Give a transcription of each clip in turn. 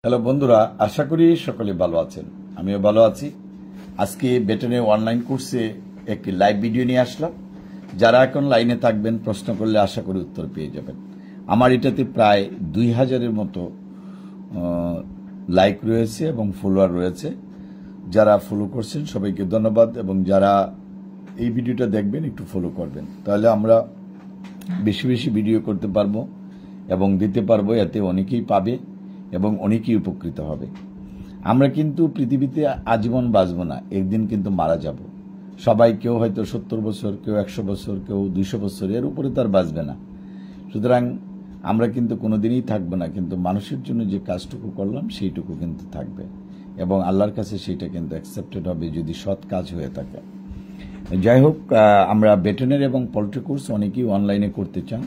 Hello বন্ধুরা, আশা করি সকলে ভালো আছেন। আমিও ভালো আছি। আজকে বেটনের অনলাইন কোর্সে একটি লাইভ ভিডিও নিয়ে আসলাম। যারা এখন লাইনে থাকবেন, প্রশ্ন করলে আশা করি উত্তর পেয়ে যাবেন। আমার এটাতে প্রায় 2000-এর মতো লাইক রয়েছে এবং ফলোয়ার রয়েছে। যারা ফলো করছেন সবাইকে ধন্যবাদ, এবং যারা এই ভিডিওটা দেখবেন একটু ফলো করবেন, তাহলে আমরা বেশি বেশি ভিডিও করতে পারবো এবং দিতে পারবো। এতে অনেকেই পাবে এবং অনেকেই উপকৃত হবে। আমরা কিন্তু পৃথিবীতে আজীবন বাঁচব না, একদিন কিন্তু মারা যাব সবাই। কেউ হয়তো 70 বছর, কেউ 100 বছর, কেউ 200 বছর, এর উপরে তার বাঁচবে না। সুতরাং আমরা কিন্তু কোনোদিনই থাকবো না, কিন্তু মানুষের জন্য যে কাজটুকু করলাম সেইটুকু কিন্তু থাকবে, এবং আল্লাহর কাছে সেইটা কিন্তু অ্যাকসেপ্টেড হবে যদি সৎ কাজ হয়ে থাকে। যাই হোক, আমরা বেটনের এবং পোল্ট্রি কোর্স অনেকেই অনলাইনে করতে চান।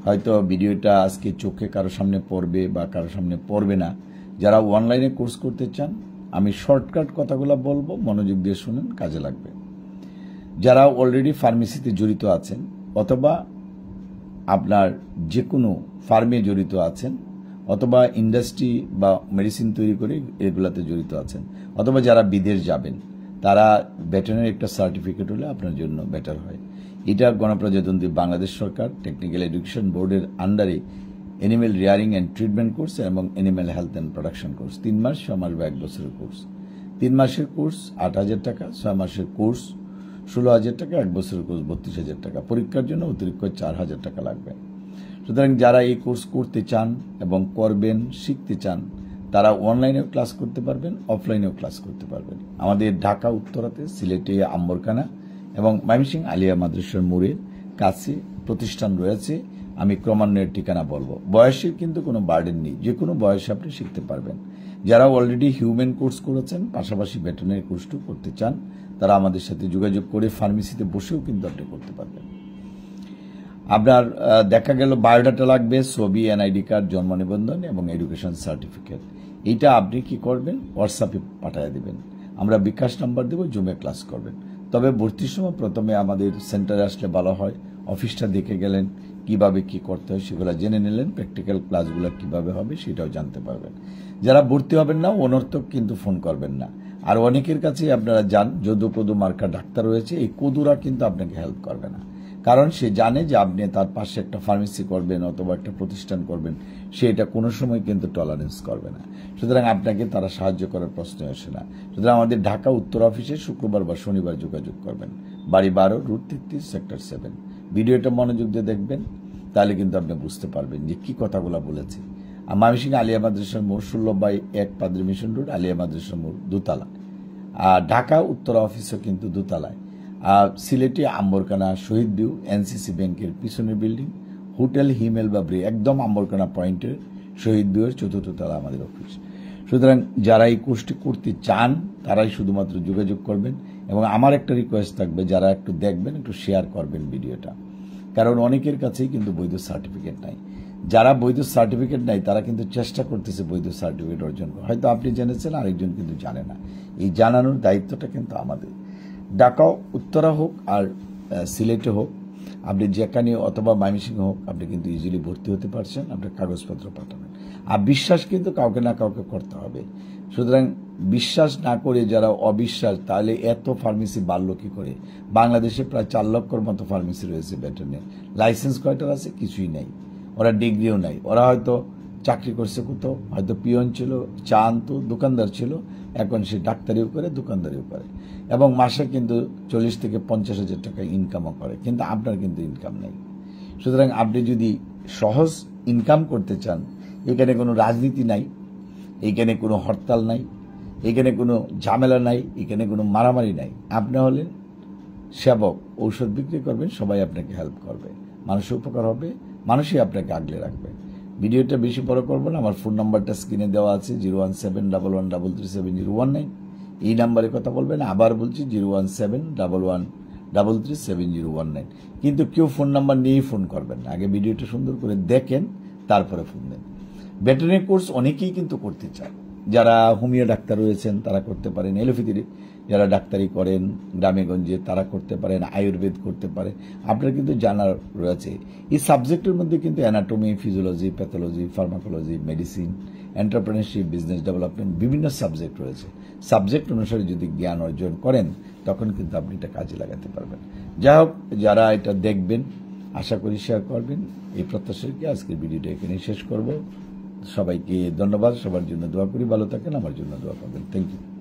হয়তো ভিডিওটা আজকে চোখে কারো সামনে পড়বে বা কারো সামনে পড়বে না। যারা অনলাইনে কোর্স করতে চান, আমি শর্টকাট কথাগুলো বলবো, মনোযোগ দিয়ে শুনেন, কাজে লাগবে। যারা অলরেডি ফার্মেসিতে জড়িত আছেন, অথবা আপনার যে কোনো ফার্মে জড়িত আছেন, অথবা ইন্ডাস্ট্রি বা মেডিসিন তৈরি করে এগুলাতে জড়িত আছেন, অথবা যারা বিদেশ যাবেন, তারা বেটনের একটা সার্টিফিকেট হলে আপনার জন্য বেটার হয়। এটা গণপ্রজাতন্ত্রী বাংলাদেশ সরকার টেকনিক্যাল এডুকেশন বোর্ডের আন্ডারে animal rearing and treatment course এবং animal health and production course 3 মাস, 6 মাস বা 1 বছরের কোর্স। 3 মাসের কোর্স 8000 টাকা, 6 মাসের কোর্স 16000 টাকা, 1 বছরের কোর্স 32000 টাকা। পরীক্ষার জন্য অতিরিক্ত 4000 টাকা লাগবে। সুতরাং যারা এই কোর্স করতে চান এবং করবেন, শিখতে চান, তারা অনলাইনেও ক্লাস করতে পারবেন, অফলাইনেও ক্লাস করতে পারবেন। আমাদের ঢাকা উত্তরাতে, সিলেটে আম্বরখানা এবং ময়মনসিংহ আলিয়া মাদ্রাসার মোড়ের কাছে প্রতিষ্ঠান রয়েছে। আমি ক্রমান্বয়ে ঠিকানা বলবো। বয়সের কিন্তু কোনো বার্ডেন নেই, যে কোনো বয়সে আপনি শিখতে পারবেন। যারা অলরেডি হিউম্যান কোর্স করেছেন, পাশাপাশি ভেটেরিনারি কোর্সটিও করতে চান, তারা আমাদের সাথে যোগাযোগ করে ফার্মেসিতে বসেও কিন্তু আপনি করতে পারবেন। আপনার দেখা গেল বায়োডাটা লাগবে, ছবি, এনআইডি কার্ড, জন্ম নিবন্ধন এবং এডুকেশন সার্টিফিকেট। এইটা আপনি কি করবেন, হোয়াটসঅ্যাপে পাঠিয়ে দেবেন। আমরা বিকাশ নাম্বার দেব, জুমে ক্লাস করবেন। তবে ভর্তির সময় প্রথমে আমাদের সেন্টারে আসলে ভালো হয়। অফিসটা দেখে গেলেন, কিভাবে কি করতে হয় সেগুলো জেনে নিলেন, প্র্যাকটিক্যাল ক্লাসগুলো কিভাবে হবে সেটাও জানতে পারবেন। যারা ভর্তি হবেন না, অনর্থক কিন্তু ফোন করবেন না। আর অনেকের কাছে আপনারা যান, যদু কদু মার্কা ডাক্তার রয়েছে, এই কদুরা কিন্তু আপনাকে হেল্প করবে না। কারণ সে জানে যে আপনি তার পাশে একটা ফার্মেসি করবেন অথবা একটা প্রতিষ্ঠান করবেন, সে এটা কোনো সময় কিন্তু টলারেন্স করবে না। সুতরাং আপনাকে তারা সাহায্য করার প্রশ্ন আসে না। সুতরাং আমাদের ঢাকা উত্তর অফিসে শুক্রবার বা শনিবার যোগাযোগ করবেন। বাড়ি 12, রুট 33, সেক্টর 7। ভিডিওটা মনোযোগ দিয়ে দেখবেন, তাহলে কিন্তু আপনি বুঝতে পারবেন যে কি কথাগুলো বলেছি। ময়মনসিংহ আলিয়া মাদ্রাসার মোড় 16/1 পাদ্রী মিশন রোড, আলিয়া মাদ্রাসার মোড়, দোতলা। আর ঢাকা উত্তর অফিসও কিন্তু দোতলায়। সিলেটে আম্বরখানা শহীদ ভিউ এনসিসি ব্যাংকের পিছনের বিল্ডিং, হোটেল হিমেল বাবরি, একদম আম্বরখানা পয়েন্টের শহীদ ভিউয়ের 4th তলা আমাদের অফিস। সুতরাং যারা এই কোর্সটি করতে চান, তারাই শুধুমাত্র যোগাযোগ করবেন। এবং আমার একটা রিকোয়েস্ট থাকবে, যারা একটু দেখবেন, একটু শেয়ার করবেন ভিডিওটা, কারণ অনেকের কাছেই কিন্তু বৈধ সার্টিফিকেট নাই। যারা বৈধ সার্টিফিকেট নাই, তারা কিন্তু চেষ্টা করতেছে বৈধ সার্টিফিকেট অর্জন করা। হয়তো আপনি জেনেছেন, আরেকজন কিন্তু জানে না। এই জানানোর দায়িত্বটা কিন্তু আমাদের। ঢাকা উত্তরা হোক আর সিলেটে হোক, আপনি যেখানে, অথবা ময়মনসিংহ হোক, আপনি কিন্তু ইজিলি ভর্তি হতে পারছেন। আপনার কাগজপত্র পাঠাবেন। আর বিশ্বাস কিন্তু কাউকে না কাউকে করতে হবে। সুতরাং বিশ্বাস না করে যারা অবিশ্বাস, তাহলে এত ফার্মেসি বাড়ল কি করে? বাংলাদেশে প্রায় 4 লক্ষর মতো ফার্মেসি রয়েছে ভেটেরিনারি। লাইসেন্স কয়টার আছে? কিছুই নাই। ওরা ডিগ্রিও নাই। ওরা হয়তো চাকরি করছে কোথাও, হয়তো পিয়ন ছিল, চা আনতো, দোকানদার ছিল, এখন সে ডাক্তারিও করে, দোকানদারিও করে, এবং মাসে কিন্তু 40 থেকে 50,000 টাকা ইনকামও করে। কিন্তু আপনার কিন্তু ইনকাম নেই। সুতরাং আপনি যদি সহজ ইনকাম করতে চান, এখানে কোনো রাজনীতি নাই, এখানে কোনো হরতাল নাই, এখানে কোনো ঝামেলা নাই, এখানে কোনো মারামারি নাই। আপনি হলেন সেবক, ঔষধ বিক্রি করবেন, সবাই আপনাকে হেল্প করবে, মানুষের উপকার হবে, মানুষই আপনাকে আগলে রাখবে। ভিডিওটা বেশি বড় করবো না। আমার ফোন নাম্বারটা স্ক্রিনে দেওয়া আছে, 01711337019। এই নাম্বারে কথা বলবেন। আবার বলছি, 01711337019। কিন্তু কেউ ফোন নাম্বার নিয়েই ফোন করবেন না, আগে ভিডিওটা সুন্দর করে দেখেন, তারপরে ফোন দেন। ভেটেরিনারি কোর্স অনেকেই কিন্তু করতে চায়। যারা হোমিও ডাক্তার রয়েছেন, তারা করতে পারেন। এলোপ্যাথি যারা ডাক্তারি করেন গ্রামে গঞ্জে, তারা করতে পারেন। আয়ুর্বেদ করতে পারে। আপনার কিন্তু জানার রয়েছে। এই সাবজেক্টের মধ্যে কিন্তু anatomy, physiology, pathology, pharmacology, medicine entrepreneurship, business development, বিভিন্ন সাবজেক্ট রয়েছে। সাবজেক্ট অনুসারে যদি জ্ঞান অর্জন করেন তখন কিন্তু আপনি এটা কাজে লাগাতে পারবেন। যাই হোক, যারা এটা দেখবেন আশা করি শেয়ার করবেন। এই প্রত্যাশা রেখে আজকের ভিডিওটা এখানে শেষ করব। সবাইকে ধন্যবাদ, সবার জন্য দোয়া করি, ভালো থাকেন, আমার জন্য দোয়া করবেন। Thank you.